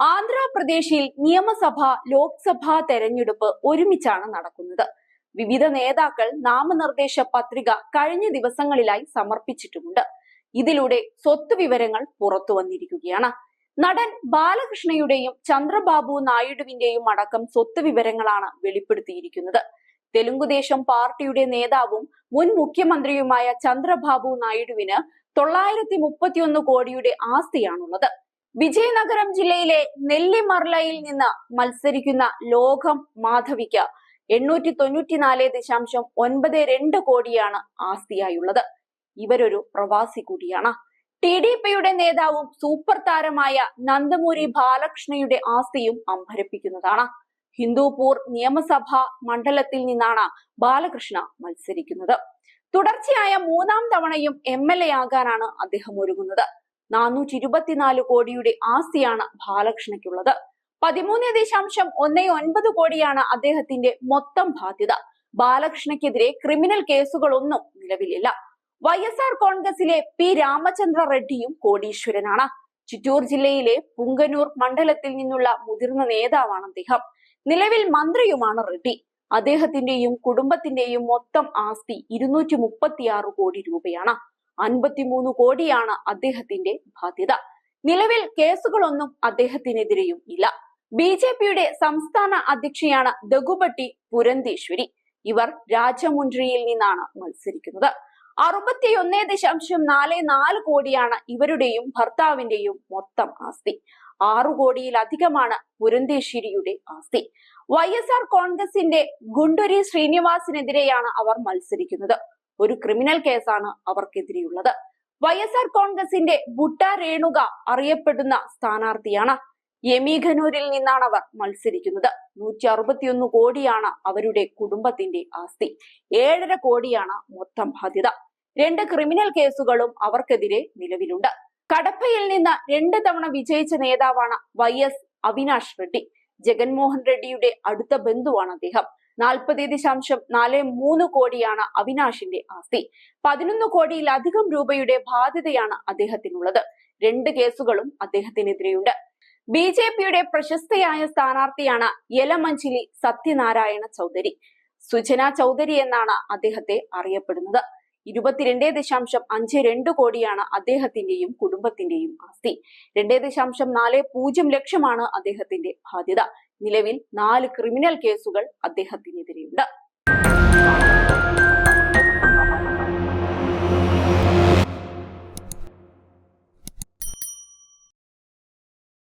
ആന്ധ്രാപ്രദേശിൽ നിയമസഭാ ലോക്സഭാ തെരഞ്ഞെടുപ്പ് ഒരുമിച്ചാണ് നടക്കുന്നത്. വിവിധ നേതാക്കൾ നാമനിർദ്ദേശ പത്രിക കഴിഞ്ഞ ദിവസങ്ങളിലായി സമർപ്പിച്ചിട്ടുമുണ്ട്. ഇതിലൂടെ സ്വത്ത് വിവരങ്ങൾ പുറത്തു വന്നിരിക്കുകയാണ്. നടൻ ബാലകൃഷ്ണയുടെയും ചന്ദ്രബാബു നായിഡുവിന്റെയും അടക്കം സ്വത്ത് വിവരങ്ങളാണ് വെളിപ്പെടുത്തിയിരിക്കുന്നത്. തെലുങ്കുദേശം പാർട്ടിയുടെ നേതാവും മുൻ മുഖ്യമന്ത്രിയുമായ ചന്ദ്രബാബു നായിഡുവിന് 931 കോടിയുടെ ആസ്തിയാണുള്ളത്. വിജയനഗരം ജില്ലയിലെ നെല്ലിമർലയിൽ നിന്ന് മത്സരിക്കുന്ന ലോകം മാധവിക്ക് 894.92 കോടിയാണ് ആസ്തിയായുള്ളത്. ഇവരൊരു പ്രവാസി കൂടിയാണ്. TDPയുടെ നേതാവും സൂപ്പർ താരമായ നന്ദമൂരി ബാലകൃഷ്ണയുടെ ആസ്തിയും അമ്പരപ്പിക്കുന്നതാണ്. ഹിന്ദുപൂർ നിയമസഭാ മണ്ഡലത്തിൽ നിന്നാണ് ബാലകൃഷ്ണ മത്സരിക്കുന്നത്. തുടർച്ചയായ 3-ാം തവണയും MLA ആകാനാണ് അദ്ദേഹം ഒരുങ്ങുന്നത്. 424 കോടിയുടെ ആസ്തിയാണ് ബാലകൃഷ്ണയ്ക്കുള്ളത്. 13.19 കോടിയാണ് അദ്ദേഹത്തിന്റെ മൊത്തം ബാധ്യത. ബാലകൃഷ്ണയ്ക്കെതിരെ ക്രിമിനൽ കേസുകളൊന്നും നിലവിലില്ല. YSR കോൺഗ്രസിലെ P. രാമചന്ദ്ര റെഡ്ഡിയും കോടീശ്വരനാണ്. ചിറ്റൂർ ജില്ലയിലെ പുങ്കനൂർ മണ്ഡലത്തിൽ നിന്നുള്ള മുതിർന്ന നേതാവാണ് അദ്ദേഹം. നിലവിൽ മന്ത്രിയുമാണ് റെഡ്ഡി. അദ്ദേഹത്തിന്റെയും കുടുംബത്തിന്റെയും മൊത്തം ആസ്തി 236 കോടി രൂപയാണ്. 53 കോടിയാണ് അദ്ദേഹത്തിന്റെ ബാധ്യത. നിലവിൽ കേസുകളൊന്നും അദ്ദേഹത്തിനെതിരെയും ഇല്ല. BJPയുടെ സംസ്ഥാന അധ്യക്ഷയാണ് ദഗുബട്ടി പുരന്തേശ്വരി. ഇവർ രാജമുണ്ട്രിയിൽ നിന്നാണ് മത്സരിക്കുന്നത്. 61.44 കോടിയാണ് ഇവരുടെയും ഭർത്താവിന്റെയും മൊത്തം ആസ്തി. 6 കോടിയിലധികമാണ് പുരന്തേശ്വരിയുടെ ആസ്തി. YSR കോൺഗ്രസിന്റെ ഗുണ്ടൂരി ശ്രീനിവാസിനെതിരെയാണ് അവർ മത്സരിക്കുന്നത്. ഒരു ക്രിമിനൽ കേസാണ് അവർക്കെതിരെയുള്ളത്. YSR കോൺഗ്രസിന്റെ ബുട്ട രേണുക അറിയപ്പെടുന്ന സ്ഥാനാർത്ഥിയാണ്. യമീഘനൂരിൽ നിന്നാണ് അവർ മത്സരിക്കുന്നത്. 161 കോടിയാണ് അവരുടെ കുടുംബത്തിന്റെ ആസ്തി. 7.5 കോടിയാണ് മൊത്തം ബാധ്യത. 2 ക്രിമിനൽ കേസുകളും അവർക്കെതിരെ നിലവിലുണ്ട്. കടപ്പയിൽ നിന്ന് 2 തവണ വിജയിച്ച നേതാവാണ് YS അവിനാഷ് റെഡ്ഡി. ജഗൻമോഹൻ റെഡ്ഡിയുടെ അടുത്ത ബന്ധുവാണ് അദ്ദേഹം. 40.43 കോടിയാണ് അവിനാഷിന്റെ ആസ്തി. 11 കോടിയിലധികം രൂപയുടെ ബാധ്യതയാണ് അദ്ദേഹത്തിനുള്ളത്. 2 കേസുകളും അദ്ദേഹത്തിനെതിരെയുണ്ട്. BJPയുടെ പ്രശസ്തയായ സ്ഥാനാർത്ഥിയാണ് യലമഞ്ചിലി സത്യനാരായണ ചൗധരി. സുജന ചൗധരി എന്നാണ് അദ്ദേഹത്തെ അറിയപ്പെടുന്നത്. 22.52 കോടിയാണ് അദ്ദേഹത്തിന്റെയും കുടുംബത്തിന്റെയും ആസ്തി. 2.40 ലക്ഷമാണ് അദ്ദേഹത്തിന്റെ ബാധ്യത. നിലവിൽ 4 ക്രിമിനൽ കേസുകൾ അദ്ദേഹത്തിനെതിരെയുണ്ട്.